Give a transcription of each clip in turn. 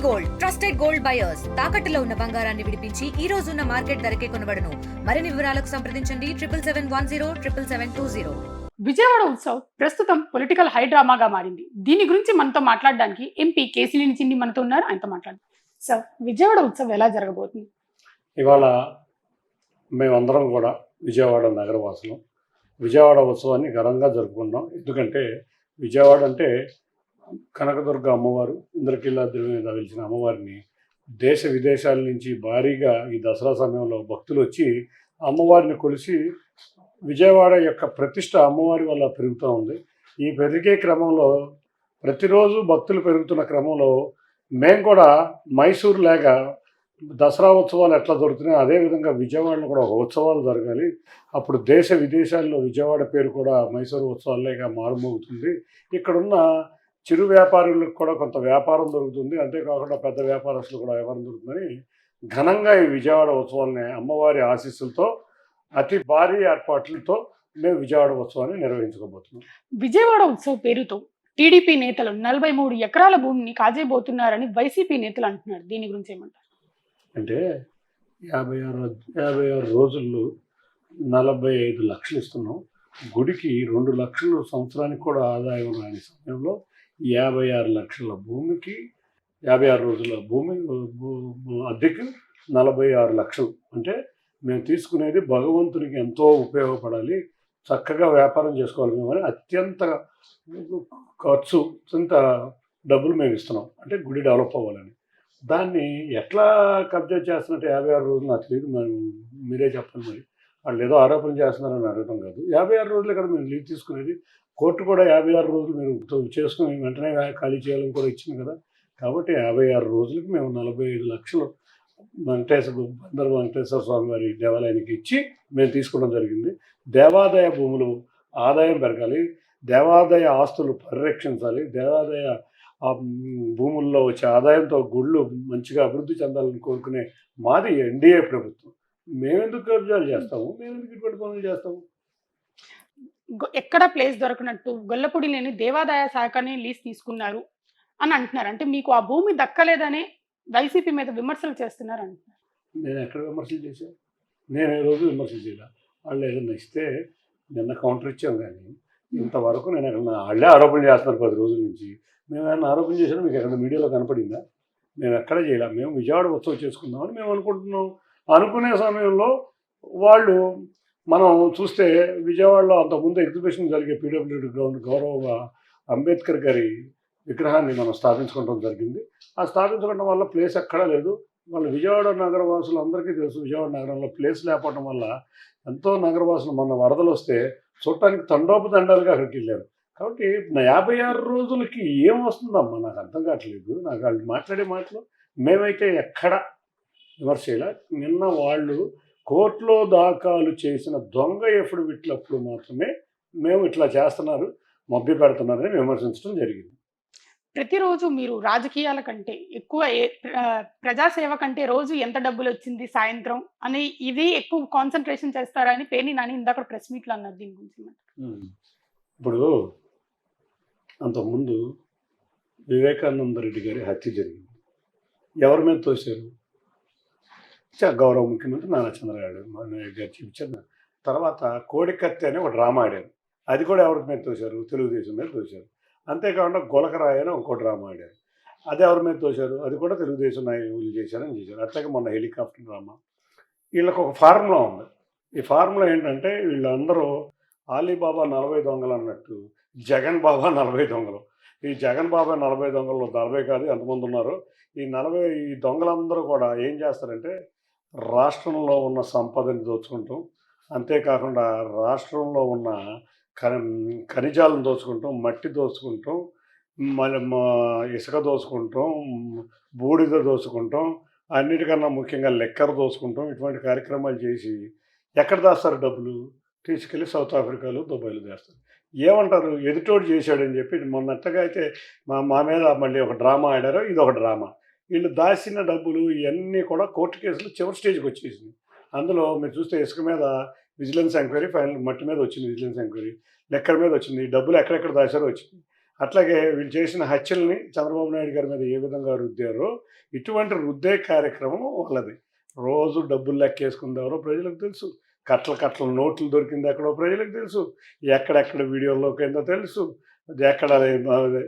Gold trusted gold buyers తాకట్టులో ఉన్న బంగారాన్ని విడిపించి ఈ రోజు ఉన్న మార్కెట్ ధరకే కొనబడును. మరిన్ని వివరాలకు సంప్రదించండి 7771077720. విజయవాడ ఉత్సవ్ ప్రస్తుతం పొలిటికల్ హై డ్రామాగా మారింది. దీని గురించి మనతో మాట్లాడడానికి ఎంపీ కేసినేని చిన్ని మనతో ఉన్నారు. ఆయనతో మాట్లాడదాం. సార్, విజయవాడ ఉత్సవ్ ఎలా జరగబోతుంది? ఇవాళ మేమందరం కూడా విజయవాడ నగరవాసులు విజయవాడ ఉత్సవాన్ని ఘనంగా జరుపుకున్నాం. ఎందుకంటే విజయవాడ అంటే కనకదుర్గ అమ్మవారు, ఇంద్రకీలాద్రి మీద వెలిసిన అమ్మవారిని దేశ విదేశాల నుంచి భారీగా ఈ దసరా సమయంలో భక్తులు వచ్చి అమ్మవారిని కొలిసి విజయవాడ యొక్క ప్రతిష్ట అమ్మవారి వల్ల పెరుగుతూ ఉంది. ఈ పెరిగే క్రమంలో ప్రతిరోజు భక్తులు పెరుగుతున్న క్రమంలో మేము కూడా మైసూరు లేక దసరా ఉత్సవాలు ఎట్లా జరుగుతున్నాయి అదేవిధంగా విజయవాడలో కూడా ఒక ఉత్సవాలు జరగాలి. అప్పుడు దేశ విదేశాల్లో విజయవాడ పేరు కూడా మైసూరు ఉత్సవాలేగా మారుమోగుతుంది. ఇక్కడున్న చిరు వ్యాపారులకు కూడా కొంత వ్యాపారం దొరుకుతుంది. అంతేకాకుండా పెద్ద వ్యాపారస్తులు కూడా వ్యాపారం దొరుకుతుందని ఘనంగా ఈ విజయవాడ ఉత్సవాన్ని అమ్మవారి ఆశీస్సులతో అతి భారీ ఏర్పాట్లతో మేము విజయవాడ ఉత్సవాన్ని నిర్వహించుకోబోతున్నాం. విజయవాడ ఉత్సవ్ పేరుతో టీడీపీ నేతలు 43 ఎకరాల భూమిని కాజేయబోతున్నారని వైసీపీ నేతలు అంటున్నారు. దీని గురించి ఏమంటారు? అంటే 56 రోజుల్లో 45 లక్షలు ఇస్తున్నాం. గుడికి 2 లక్షలు సంవత్సరానికి కూడా ఆదాయం రాని సమయంలో 56 లక్షల భూమికి 56 రోజుల భూమి అద్దెకి 46 లక్షలు. అంటే మేము తీసుకునేది భగవంతునికి ఎంతో ఉపయోగపడాలి, చక్కగా వ్యాపారం చేసుకోవాలి మేము అని అత్యంత ఖర్చు ఇంత డబ్బులు మేము ఇస్తున్నాం. అంటే గుడి డెవలప్ అవ్వాలని. దాన్ని ఎట్లా కబ్జా చేస్తున్నట్టు 56 రోజులు నాకు తెలియదు, మీరే చెప్పండి. మరి వాళ్ళు ఏదో ఆరోపణ చేస్తున్నారని అడగడం కాదు. 56 రోజులే కదా మేము లీవ్ తీసుకునేది. కోర్టు కూడా 56 రోజులు మీరు చేసుకుని వెంటనే ఖాళీ చేయాలని కూడా ఇచ్చింది కదా. కాబట్టి 56 రోజులకి మేము 45 లక్షలు బందర్ వెంకటేశ్వర స్వామి వారి దేవాలయానికి ఇచ్చి మేము తీసుకోవడం జరిగింది. దేవాదాయ భూములు ఆదాయం పెరగాలి, దేవాదాయ ఆస్తులు పరిరక్షించాలి, దేవాదాయ భూముల్లో వచ్చే ఆదాయంతో గుళ్ళు మంచిగా అభివృద్ధి చెందాలని కోరుకునే మాది ఎన్డీఏ ప్రభుత్వం. మేమెందుకు కబ్జాలు చేస్తాము, మేమెందుకు ఇటువంటి పనులు చేస్తాము? ఎక్కడ ప్లేస్ దొరకనట్టు గొల్లపూడి లేని దేవాదాయ శాఖని లీజ్ తీసుకున్నారు అని అంటున్నారు. అంటే మీకు ఆ భూమి దక్కలేదనే వైసీపీ మీద విమర్శలు చేస్తున్నారు అంటున్నారు. నేను ఎక్కడ విమర్శలు చేశాను? నేను ఏ రోజు విమర్శలు చేయాలి. వాళ్ళు ఏదైనా ఇస్తే నిన్న కౌంటర్ ఇచ్చాం, కానీ ఇంతవరకు నేను ఎక్కడ వాళ్ళే ఆరోపణ చేస్తున్నారు 10 రోజుల నుంచి. మేము ఏమైనా ఆరోపణ చేసినా మీకు ఎక్కడ మీడియాలో కనపడిందా? మేము ఎక్కడ చేయలేం. మేము విజయవాడ ఉత్సవం చేసుకుందామని మేము అనుకుంటున్నాం. అనుకునే సమయంలో వాళ్ళు మనం చూస్తే విజయవాడలో అంతకుముందు ఎగ్జిబిషన్ జరిగే పీడబ్ల్యూడీ గ్రౌండ్ గౌరవ అంబేద్కర్ గారి విగ్రహాన్ని మనం స్థాపించుకోవడం జరిగింది. ఆ స్థాపించుకోవడం వల్ల ప్లేస్ ఎక్కడా లేదు. వాళ్ళ విజయవాడ నగరవాసులు అందరికీ తెలుసు, విజయవాడ నగరంలో ప్లేస్ లేకపోవడం వల్ల ఎంతో నగరవాసులు మొన్న వరదలు వస్తే చూడటానికి తండోపతండాలుగా అక్కడికి వెళ్ళారు. కాబట్టి 56 రోజులకి ఏం వస్తుందమ్మా నాకు అర్థం కావట్లేదు. నాకు వాళ్ళు మాట్లాడే మాటలు మేమైతే ఎక్కడ విమర్శ చేయాల. నిన్న వాళ్ళు కోర్టులో దాఖలు చేసిన దొంగ ఎఫిడవిట్లప్పుడు మాత్రమే మేము ఇట్లా చేస్తున్నారు, మభ్య పెడుతున్నారని విమర్శించడం జరిగింది. ప్రతిరోజు మీరు రాజకీయాల కంటే ఎక్కువ ప్రజాసేవ కంటే రోజు ఎంత డబ్బులు వచ్చింది సాయంత్రం అని ఇది ఎక్కువ కాన్సన్ట్రేషన్ చేస్తారని పేర్ని నాని ఇందాక ప్రెస్ మీట్లో అన్నారు. దీని గురించి ఇప్పుడు అంతకుముందు వివేకానంద రెడ్డి గారి హత్య జరిగింది. ఎవరి మీద తోశారు? గౌరవ ముఖ్యమంత్రి నారా చంద్రబాబు నాయుడు గారు చూపించారు. తర్వాత కోడికత్తి అని ఒక డ్రామా ఆడారు. అది కూడా ఎవరి మీద తోశారు? తెలుగుదేశం మీద తోశారు. అంతేకాకుండా గొలకరాయి అని ఇంకో డ్రామా ఆడారు. అది ఎవరి మీద తోశారు? అది కూడా తెలుగుదేశం నాయకులు చేశారని చేశారు. అట్లాగే మొన్న హెలికాప్టర్ డ్రామా. వీళ్ళకి ఒక ఫార్ములా ఉంది. ఈ ఫార్ములా ఏంటంటే వీళ్ళందరూ ఆలీబాబా 40 దొంగలు అన్నట్టు జగన్ బాబా 40 దొంగలు. ఈ జగన్ బాబా 40 దొంగలు 40 కాదు ఎంతమంది ఉన్నారు. ఈ దొంగలందరూ కూడా ఏం చేస్తారంటే రాష్ట్రంలో ఉన్న సంపదని దోచుకుంటాం, అంతేకాకుండా రాష్ట్రంలో ఉన్న ఖనిజాలను దోచుకుంటాం, మట్టి దోచుకుంటాం, మళ్ళీ ఇసుక దోచుకుంటాం, బూడిద దోచుకుంటాం, అన్నిటికన్నా ముఖ్యంగా లెక్కర్ దోచుకుంటాం. ఇటువంటి కార్యక్రమాలు చేసి ఎక్కడ దాస్తారు డబ్బులు? తీసుకెళ్ళి సౌత్ ఆఫ్రికాలో దుబాయ్లో చేస్తారు. ఏమంటారు? ఎదుటోడు చేశాడని చెప్పి మొన్నట్టుగా అయితే మా మీద మళ్ళీ ఒక డ్రామా ఆడారో, ఇది ఒక డ్రామా. వీళ్ళు దాచిన డబ్బులు ఇవన్నీ కూడా కోర్టు కేసులు చివరి స్టేజ్కి వచ్చేసింది. అందులో మీరు చూస్తే ఇసుక మీద విజిలెన్స్ ఎంక్వైరీ, ఫైనల్ మట్టి మీద వచ్చింది విజిలెన్స్ ఎంక్వైరీ, లెక్కర్ మీద వచ్చింది, డబ్బులు ఎక్కడెక్కడ దాచారో వచ్చింది. అట్లాగే వీళ్ళు చేసిన హత్యల్ని చంద్రబాబు నాయుడు గారి మీద ఏ విధంగా రుద్దారో ఇటువంటి రుద్దే కార్యక్రమం వాళ్ళది. రోజు డబ్బులు లెక్కేసుకుంది ఎవరో ప్రజలకు తెలుసు. కట్టల నోట్లు దొరికింది ఎక్కడో ప్రజలకు తెలుసు. ఎక్కడెక్కడ వీడియోలోకి ఏందో తెలుసు. అది ఎక్కడ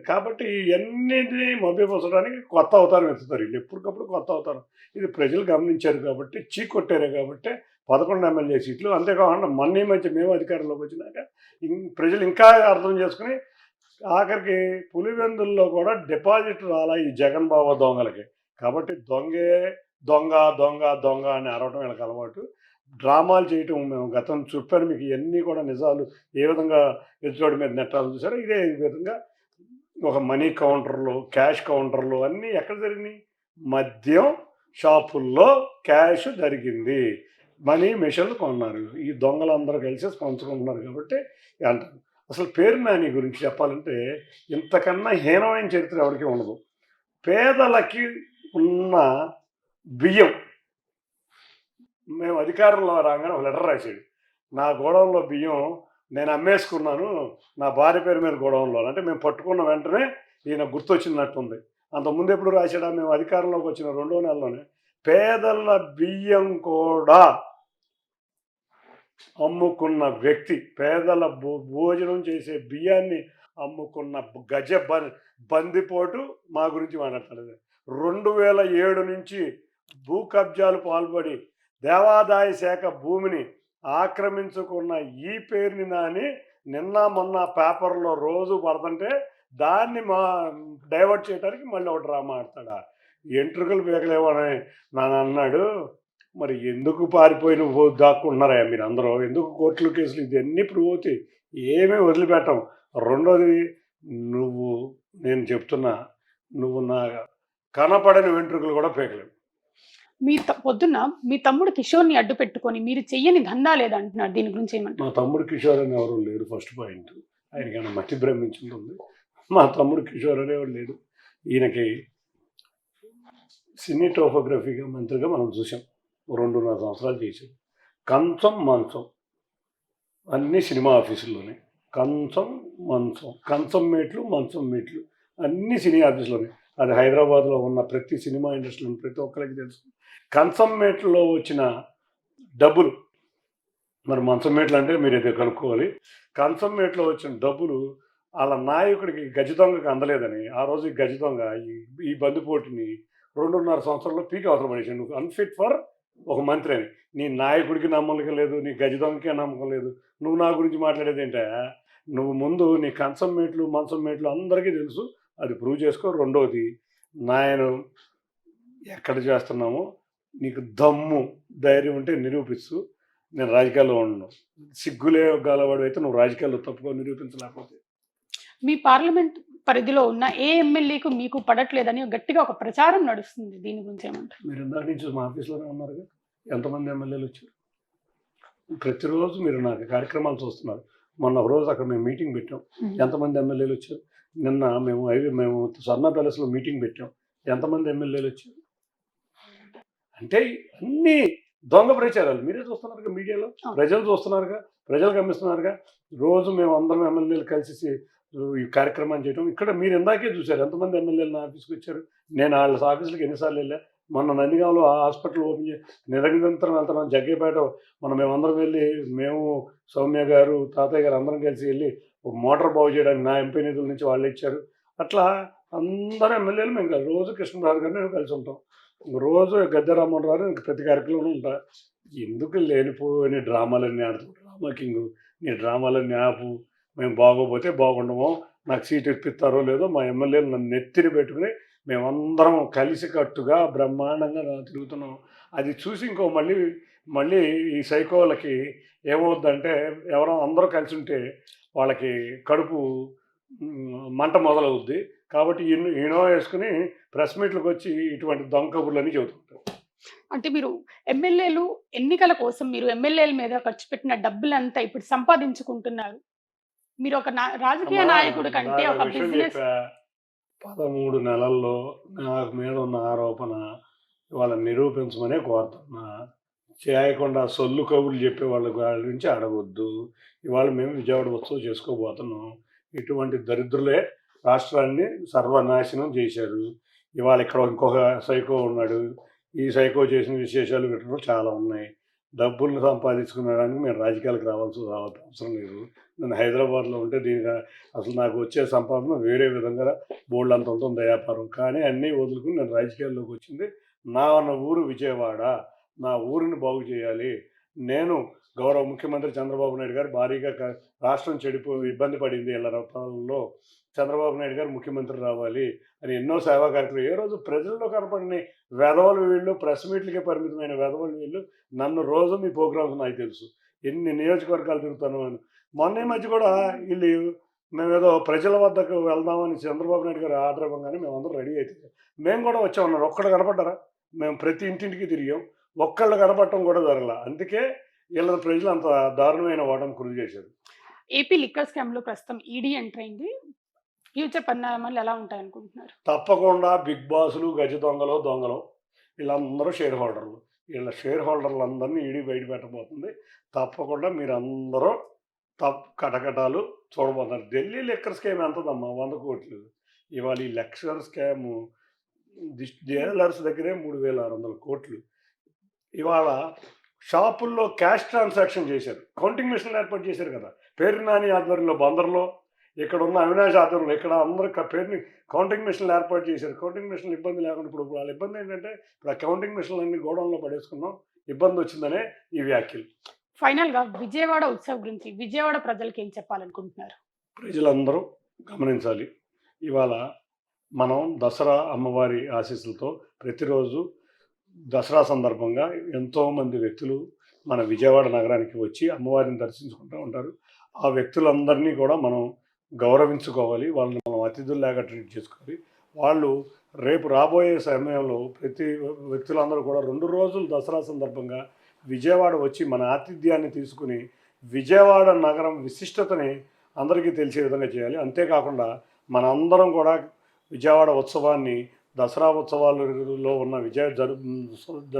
కాబట్టి ఇవన్నిటినీ మభ్యపరచడానికి కొత్త అవతారం ఎత్తుతారు వీళ్ళు. ఎప్పటికప్పుడు కొత్త అవతారం. ఇది ప్రజలు గమనించారు కాబట్టి, చీకొట్టారు కాబట్టి 11 ఎమ్మెల్యే సీట్లు. అంతేకాకుండా మొన్న ఈ మధ్య మేము అధికారంలోకి వచ్చినాక ప్రజలు ఇంకా అర్థం చేసుకుని ఆఖరికి పులివెందుల్లో కూడా డిపాజిట్ రాలా ఈ జగన్ బాబా దొంగలకి. కాబట్టి దొంగ అని అరవటం వీళ్ళకి అలవాటు. డ్రామాలు చేయటం మేము గతం చెప్పాను మీకు. ఇవన్నీ కూడా నిజాలు ఏ విధంగా ఎదుటోడి మీద నెట్టాలు చూసారో ఇదే విధంగా ఒక మనీ కౌంటర్లు, క్యాష్ కౌంటర్లు అన్నీ ఎక్కడ జరిగినాయి? మద్యం షాపుల్లో క్యాష్ జరిగింది. మనీ మిషన్లు కొన్నారు. ఈ దొంగలందరూ కలిసి పంచుకుంటున్నారు కాబట్టి అంటారు. అసలు పేరు నాని గురించి చెప్పాలంటే ఇంతకన్నా హీనమైన చరిత్ర ఎవరికి ఉండదు. పేదలకి ఉన్న బియ్యం మేము అధికారంలో రాగానే ఒక లెటర్ రాశాడు. నా గోడౌన్లో బియ్యం నేను అమ్మేసుకున్నాను, నా భార్య పేరు మీద గోడౌన్లో. అంటే మేము పట్టుకున్న వెంటనే ఈయన గుర్తొచ్చినట్టుంది. అంతకుముందు ఎప్పుడు రాశాడా? మేము అధికారంలోకి వచ్చిన 2వ నెలలోనే పేదల బియ్యం కూడా అమ్ముకున్న వ్యక్తి, పేదల భోజనం చేసే బియ్యాన్ని అమ్ముకున్న బందిపోటు మా గురించి మాట్లాడతాడు. 2007 నుంచి భూ కబ్జాలు పాల్పడి దేవాదాయ శాఖ భూమిని ఆక్రమించుకున్న ఈ పేరుని నాని నిన్న మొన్న పేపర్లో రోజు పడుతుంటే దాన్ని డైవర్ట్ చేయడానికి మళ్ళీ ఒక డ్రామా ఆడతాడా? ఎంట్రుకలు పీకలేవని నన్ను అన్నాడు. మరి ఎందుకు పారిపోయిన దాక్కుంటున్నారా మీరు అందరూ? ఎందుకు కోర్టులు కేసులు ఇవన్నీ ప్రూవ్ అవుతాయి, ఏమీ వదిలిపెట్టం. రెండోది, నేను చెప్తున్నా, నువ్వు నా కనపడని వెంట్రుకలు కూడా పీకలేవు. పొద్దున్న మీ తమ్ముడు కిషోర్ని అడ్డు పెట్టుకొని మీరు చెయ్యని దందా లేదంటున్నారు. దీని గురించి ఏమంటారు? మా తమ్ముడు కిషోర్ అని ఎవరు లేరు. ఫస్ట్ పాయింట్, ఆయనకైనా మట్టి భ్రమించుంటుంది. మా తమ్ముడు కిషోర్ అనేవాడు లేడు. ఈయనకి సినిటోఫోగ్రఫీగా మంత్రిగా మనం చూసాం. 2.5 సంవత్సరాలు చేశాడు. కంచం మంచం అన్నీ సినిమా ఆఫీసుల్లోనే. కంచం మేట్లు మంచం మేట్లు అన్నీ సినీ ఆఫీసులోనే. అది హైదరాబాద్లో ఉన్న ప్రతి సినిమా ఇండస్ట్రీలో ప్రతి ఒక్కరికి తెలుసు. కంచం మేట్లో వచ్చిన డబ్బులు, మరి మంచం మేట్లు అంటే మీరు ఇది కనుక్కోవాలి. కంచం మేట్లో వచ్చిన డబ్బులు వాళ్ళ నాయకుడికి గజ దొంగకి అందలేదని ఆ రోజు ఈ గజ దొంగ ఈ బందిపోటుని 2.5 సంవత్సరాల్లో పీకి అవసరం పడేసాడు. నువ్వు అన్ఫిట్ ఫర్ ఒక మంత్రి అని. నీ నాయకుడికి నమ్మకం లేదు, నీ గజ దొంగకే నమ్మకం లేదు, నువ్వు నా గురించి మాట్లాడేది ఏంటా? నువ్వు ముందు నీ కంచం మేట్లు మంచం మేట్లు అందరికీ తెలుసు, అది ప్రూవ్ చేసుకో. రెండోది, నేను ఎక్కడ చేస్తున్నామో నీకు దమ్ము ధైర్యం ఉంటే నిరూపిస్తూ. నేను రాజకీయాల్లో ఉండను. సిగ్గులే గలవాడు అయితే నువ్వు రాజకీయాల్లో తప్పుగా నిరూపించలేకపోతే. మీ పార్లమెంట్ పరిధిలో ఉన్న ఏ ఎమ్మెల్యేకు మీకు పడట్లేదని గట్టిగా ఒక ప్రచారం నడుస్తుంది. దీని గురించి ఏమంటారు? మీరు ఇందాక నుంచి మా ఆఫీస్లోనే ఉన్నారుగా, ఎంతమంది ఎమ్మెల్యేలు వచ్చారు? ప్రతిరోజు మీరు నాకు కార్యక్రమాలు చూస్తున్నారు. మొన్న ఒక రోజు అక్కడ మేము మీటింగ్ పెట్టాం, ఎంతమంది ఎమ్మెల్యేలు వచ్చారు? నిన్న మేము స్వర్ణ ప్యాలెస్లో మీటింగ్ పెట్టాం, ఎంతమంది ఎమ్మెల్యేలు వచ్చారు? అంటే అన్నీ దొంగ ప్రచారాలు మీరే చూస్తున్నారుగా, మీడియాలో ప్రజలు చూస్తున్నారుగా, ప్రజలు గమనిస్తున్నారుగా. రోజు మేము అందరం ఎమ్మెల్యేలు కలిసి ఈ కార్యక్రమాన్ని చేయడం. ఇక్కడ మీరు ఇందాకే చూశారు ఎంతమంది ఎమ్మెల్యేలు నా ఆఫీస్కి వచ్చారు. నేను వాళ్ళ ఆఫీసులకు ఎన్నిసార్లు వెళ్ళా. మొన్న నందిగాంలో ఆ హాస్పిటల్ ఓపెన్ చేసి నిరంతరం వెళ్తున్నాం. జగ్గేపేట మేమందరం వెళ్ళి, మేము సౌమ్య గారు తాతయ్య గారు అందరం కలిసి వెళ్ళి ఒక మోటార్ బాగు చేయడానికి నా ఎంపీ నిధుల నుంచి వాళ్ళు ఇచ్చారు. అట్లా అందరూ ఎమ్మెల్యేలు మేము రోజు కృష్ణరాజు గారిని మేము కలిసి ఉంటాం. రోజు గద్దె రామ్మోహన్ రావు ప్రతి కార్యక్రమంలో ఉంటా. ఎందుకు లేనిపోయిన డ్రామాలన్నీ ఆడుతూ డ్రామా కింగ్, నీ డ్రామాలన్నీ ఆపు. మేము బాగోపోతే బాగుండము, నాకు సీట్ ఇప్పిస్తారో లేదో మా ఎమ్మెల్యేలు నన్ను నెత్తిని పెట్టుకుని మేమందరం కలిసికట్టుగా బ్రహ్మాండంగా తిరుగుతున్నాం. అది చూసి ఇంకో మళ్ళీ ఈ సైకోలకి ఏమవుద్దంటే, ఎవరో అందరూ కలిసి ఉంటే వాళ్ళకి కడుపు మంట మొదలవుద్ది. కాబట్టి ఈనో వేసుకుని ప్రెస్ మీట్లకు వచ్చి ఇటువంటి దొంగ కబుర్లని చెబుతుంటారు. అంటే మీరు ఎమ్మెల్యేలు ఎన్నికల కోసం మీరు ఎమ్మెల్యేల మీద ఖర్చు పెట్టిన డబ్బులంతా ఇప్పుడు సంపాదించుకుంటున్నారు. మీరు ఒక రాజకీయ నాయకుడు కంటే ఒక బిజినెస్ 13 నెలల్లో నాకు మీద ఉన్న ఆరోపణ వాళ్ళ నిరూపించమనే కోరుతున్నా. చేయకుండా సొల్లు కబుర్లు చెప్పే వాళ్ళ గురించి అడగొద్దు. ఇవాళ మేము విజయవాడ ఉత్సవం చేసుకోబోతున్నాం. ఇటువంటి దరిద్రులే రాష్ట్రాన్ని సర్వనాశనం చేశారు. ఇవాళ ఇక్కడ ఇంకొక సైకో ఉన్నాడు. ఈ సైకో చేసిన విశేషాలు వీటిలో చాలా ఉన్నాయి. డబ్బులు సంపాదించుకునడానికి మేము రాజకీయాలకు రావాల్సిన అవసరం లేదు. నేను హైదరాబాద్లో ఉంటే దీనికి అసలు నాకు వచ్చే సంపాదన వేరే విధంగా బోల్డంత ఉంటుంది వ్యాపారం. కానీ అన్నీ వదులుకుని నేను రాజకీయాల్లోకి వచ్చింది నా ఊరు విజయవాడ. నా ఊరిని బాగు చేయాలి. నేను గౌరవ ముఖ్యమంత్రి చంద్రబాబు నాయుడు గారు భారీగా రాష్ట్రం ఇబ్బంది పడింది ఇళ్ళ రూపాయల్లో. చంద్రబాబు నాయుడు గారు ముఖ్యమంత్రి రావాలి అని ఎన్నో సేవా కార్యక్రమాలు. ఏ రోజు ప్రజల్లో కనపడిన వెధవలు వీళ్ళు, ప్రెస్ మీట్లకే పరిమితమైన వెధవలు వీళ్ళు. నన్ను రోజు మీ ప్రోగ్రామ్స్ నాకు తెలుసు, ఎన్ని నియోజకవర్గాలు తిరుగుతాను అని. మొన్న ఈ మధ్య కూడా వీళ్ళు మేమేదో ప్రజల వద్దకు వెళ్దామని చంద్రబాబు నాయుడు గారు ఆర్డర్ ఇవ్వగానే మేమందరం రెడీ అయితే మేము కూడా వచ్చామన్నారు. ఒక్కడు కనపడ్డారా? మేము ప్రతి ఇంటింటికి తిరిగాం, ఒక్కళ్ళు కనపడటం కూడా జరగల. అందుకే వీళ్ళ ప్రజలు అంత దారుణమైన ఓటమి గురి చేశారు. ఏపీ లిక్కర్ స్కామ్ లో ప్రస్తుతం ఈడీ ఎంటర్ అయింది. ఫ్యూచర్ పరిణామాలు ఎలా ఉంటాయి అనుకుంటున్నారు? తప్పకుండా బిగ్ బాసులు, గజ దొంగలు వీళ్ళందరూ షేర్ హోల్డర్లు. వీళ్ళ షేర్ హోల్డర్లందరినీ ఈడీ బయట పెట్టబోతుంది. తప్పకుండా మీరందరూ కటకటాలు చూడబోతున్నారు. Delhi liquor scam ఎంతదమ్మా? 100 కోట్లు. ఇవాళ ఈ లిక్కర్ స్కాము డీలర్స్ దగ్గరే 3600 కోట్లు. ఇవాళ షాపుల్లో క్యాష్ ట్రాన్సాక్షన్ చేశారు. కౌంటింగ్ మిషన్లు ఏర్పాటు చేశారు కదా. పేరు నాని ఆధ్వర్యంలో బందర్లో, ఇక్కడ ఉన్న అవినాష్ ఆధ్వర్యంలో ఇక్కడ అందరూ పేరుని కౌంటింగ్ మిషన్లు ఏర్పాటు చేశారు. కౌంటింగ్ మిషన్లు ఇబ్బంది లేకుండా ఇప్పుడు వాళ్ళ ఇబ్బంది ఏంటంటే ఇప్పుడు ఆ కౌంటింగ్ మిషన్లు అన్ని గోడౌన్లో పడేసుకున్నాం, ఇబ్బంది వచ్చిందనే ఈ వ్యాఖ్యలు. ఫైనల్గా విజయవాడ ఉత్సవ్ గురించి విజయవాడ ప్రజలకు ఏం చెప్పాలనుకుంటున్నారు? ప్రజలందరూ గమనించాలి. ఇవాళ మనం దసరా అమ్మవారి ఆశీస్సులతో ప్రతిరోజు దసరా సందర్భంగా ఎంతోమంది వ్యక్తులు మన విజయవాడ నగరానికి వచ్చి అమ్మవారిని దర్శించుకుంటూ ఉంటారు. ఆ వ్యక్తులందరినీ కూడా మనం గౌరవించుకోవాలి. వాళ్ళని మనం అతిథుల్లాగా ట్రీట్ చేసుకోవాలి. వాళ్ళు రేపు రాబోయే సమయంలో ప్రతి వ్యక్తులందరూ కూడా 2 రోజులు దసరా సందర్భంగా విజయవాడ వచ్చి మన ఆతిథ్యాన్ని తీసుకుని విజయవాడ నగరం విశిష్టతని అందరికీ తెలిసే విధంగా చేయాలి. అంతేకాకుండా మనందరం కూడా విజయవాడ ఉత్సవాన్ని, దసరా ఉత్సవాలలో ఉన్న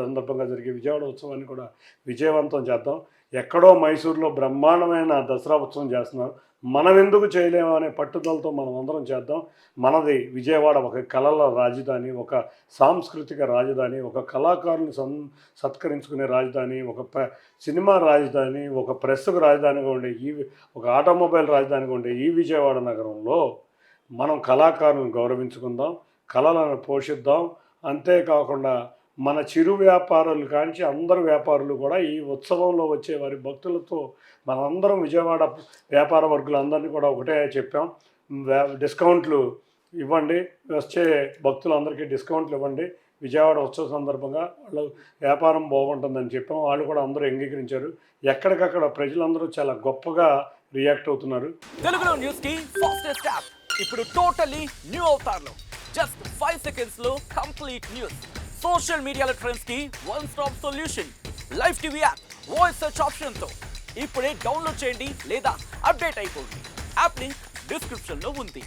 సందర్భంగా జరిగే విజయవాడ ఉత్సవాన్ని కూడా విజయవంతం చేద్దాం. ఎక్కడో మైసూరులో బ్రహ్మాండమైన దసరా ఉత్సవం చేస్తున్నారు, మనం ఎందుకు చేయలేము అనే పట్టుదలతో మనం అందరం చేద్దాం. మనది విజయవాడ ఒక కళల రాజధాని, ఒక సాంస్కృతిక రాజధాని, ఒక కళాకారుని సత్కరించుకునే రాజధాని, ఒక సినిమా రాజధాని, ఒక ప్రెస్కు రాజధానిగా ఉండే ఒక ఆటోమొబైల్ రాజధానిగా ఉండే ఈ విజయవాడ నగరంలో మనం కళాకారులను గౌరవించుకుందాం, కళలను పోషిద్దాం. అంతేకాకుండా మన చిరు వ్యాపారులు కాంచి అందరు వ్యాపారులు కూడా ఈ ఉత్సవంలో వచ్చే వారి భక్తులతో మనందరం విజయవాడ వ్యాపార వర్గులందరినీ కూడా ఒకటే చెప్పాం, డిస్కౌంట్లు ఇవ్వండి, వచ్చే భక్తులందరికీ డిస్కౌంట్లు ఇవ్వండి. విజయవాడ ఉత్సవ సందర్భంగా వాళ్ళ వ్యాపారం బాగుంటుందని చెప్పాం. వాళ్ళు కూడా అందరూ అంగీకరించారు. ఎక్కడికక్కడ ప్రజలందరూ చాలా గొప్పగా రియాక్ట్ అవుతున్నారు. తెలుగులో న్యూస్ కి ఫాస్టెస్ట్ యాప్ ఇప్పుడు టోటల్లీ న్యూ అవతార్లో జస్ట్ 5 సెకండ్స్ లో కంప్లీట్ న్యూస్. సోషల్ మీడియాలో ట్రెండ్స్ కి one stop solution. Live TV app voice search option తో ఇప్పుడే డౌన్లోడ్ చేయండి లేదా అప్డేట్ అయిపోండి. యాప్ లింక్ డిస్క్రిప్షన్ లో ఉంది.